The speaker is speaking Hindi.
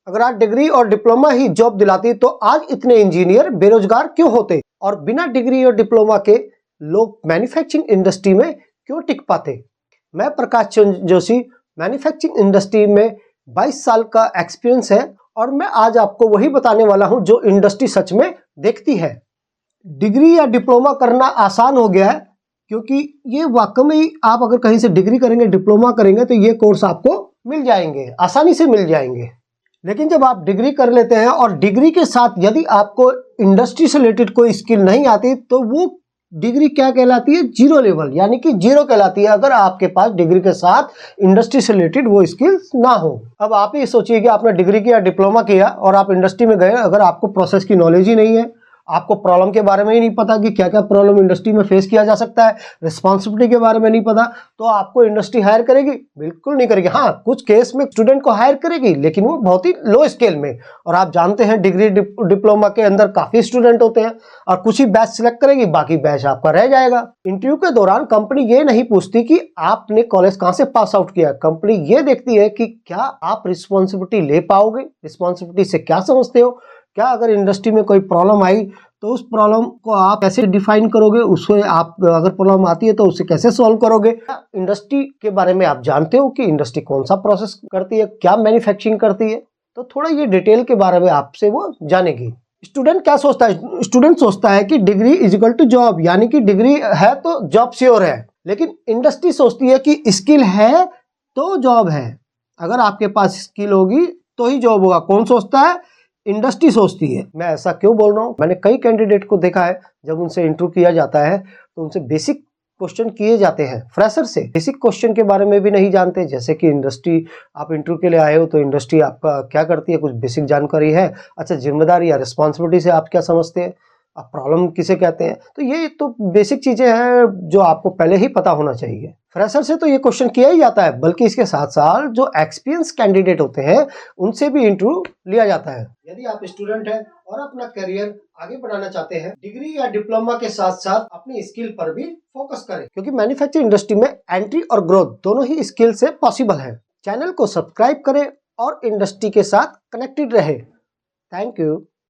अगर आज डिग्री और डिप्लोमा ही जॉब दिलाती तो आज इतने इंजीनियर बेरोजगार क्यों होते, और बिना डिग्री और डिप्लोमा के लोग मैन्युफैक्चरिंग इंडस्ट्री में क्यों टिक पाते। मैं प्रकाश चंद्र जोशी, मैन्युफैक्चरिंग इंडस्ट्री में 22 साल का एक्सपीरियंस है और मैं आज आपको वही बताने वाला हूं जो इंडस्ट्री सच में देखती है। डिग्री या डिप्लोमा करना आसान हो गया है, क्योंकि ये वाकई में आप अगर कहीं से डिग्री करेंगे, डिप्लोमा करेंगे तो ये कोर्स आपको मिल जाएंगे, आसानी से मिल जाएंगे। लेकिन जब आप डिग्री कर लेते हैं और डिग्री के साथ यदि आपको इंडस्ट्री से रिलेटेड कोई स्किल नहीं आती तो वो डिग्री क्या कहलाती है, जीरो लेवल, यानी कि जीरो कहलाती है अगर आपके पास डिग्री के साथ इंडस्ट्री से रिलेटेड वो स्किल्स ना हो। अब आप ही सोचिए कि आपने डिग्री किया, डिप्लोमा किया और आप इंडस्ट्री में गए, अगर आपको प्रोसेस की नॉलेज ही नहीं है, आपको प्रॉब्लम के बारे में ही नहीं पता कि क्या क्या प्रॉब्लम इंडस्ट्री में फेस किया जा सकता है, रिस्पॉन्सिबिलिटी के बारे में नहीं पता, तो आपको इंडस्ट्री हायर करेगी? बिल्कुल नहीं करेगी। हाँ, कुछ केस में स्टूडेंट को हायर करेगी, लेकिन वो बहुत ही लो स्केल में। और आप जानते हैं डिग्री डिप्लोमा के अंदर काफी स्टूडेंट होते हैं और कुछ ही बैच सिलेक्ट करेगी, बाकी बैच आपका रह जाएगा। इंटरव्यू के दौरान कंपनी ये नहीं पूछती कि आपने कॉलेज कहाँ से पास आउट किया, कंपनी ये देखती है कि क्या आप रिस्पॉन्सिबिलिटी ले पाओगे, रिस्पॉन्सिबिलिटी से क्या समझते हो, क्या अगर इंडस्ट्री में कोई प्रॉब्लम आई तो उस प्रॉब्लम को आप कैसे डिफाइन करोगे, उससे आप अगर प्रॉब्लम आती है तो उसे कैसे सॉल्व करोगे। इंडस्ट्री के बारे में आप जानते हो कि इंडस्ट्री कौन सा प्रोसेस करती है, क्या मैन्युफैक्चरिंग करती है, तो थोड़ा ये डिटेल के बारे में आपसे वो जानेगी। स्टूडेंट क्या सोचता है? स्टूडेंट सोचता है कि degree is equal to job, यानी कि डिग्री है तो जॉब श्योर है। लेकिन इंडस्ट्री सोचती है कि स्किल है तो जॉब है, अगर आपके पास स्किल होगी तो ही जॉब होगा। कौन सोचता है? इंडस्ट्री सोचती है। मैं ऐसा क्यों बोल रहा हूँ, मैंने कई कैंडिडेट को देखा है, जब उनसे इंटरव्यू किया जाता है तो उनसे बेसिक क्वेश्चन किए जाते हैं। फ्रेशर से बेसिक क्वेश्चन के बारे में भी नहीं जानते, जैसे कि इंडस्ट्री, आप इंटरव्यू के लिए आए हो तो इंडस्ट्री आपका क्या करती है, कुछ बेसिक जानकारी है। अच्छा, जिम्मेदारी या रिस्पॉन्सिबिलिटी से आप क्या समझते हैं, आप प्रॉब्लम किसे कहते हैं, तो ये तो बेसिक चीजें हैं जो आपको पहले ही पता होना चाहिए। फ्रेशर से तो ये क्वेश्चन किया ही जाता है, बल्कि इसके साथ साथ जो एक्सपीरियंस कैंडिडेट होते हैं उनसे भी इंटरव्यू लिया जाता है। यदि आप स्टूडेंट हैं और अपना करियर आगे बढ़ाना चाहते हैं, डिग्री या डिप्लोमा के साथ साथ अपनी स्किल पर भी फोकस करें, क्योंकि मैन्युफैक्चरिंग इंडस्ट्री में एंट्री और ग्रोथ दोनों ही स्किल से पॉसिबल है। चैनल को सब्सक्राइब करें और इंडस्ट्री के साथ कनेक्टेड रहे। Thank you.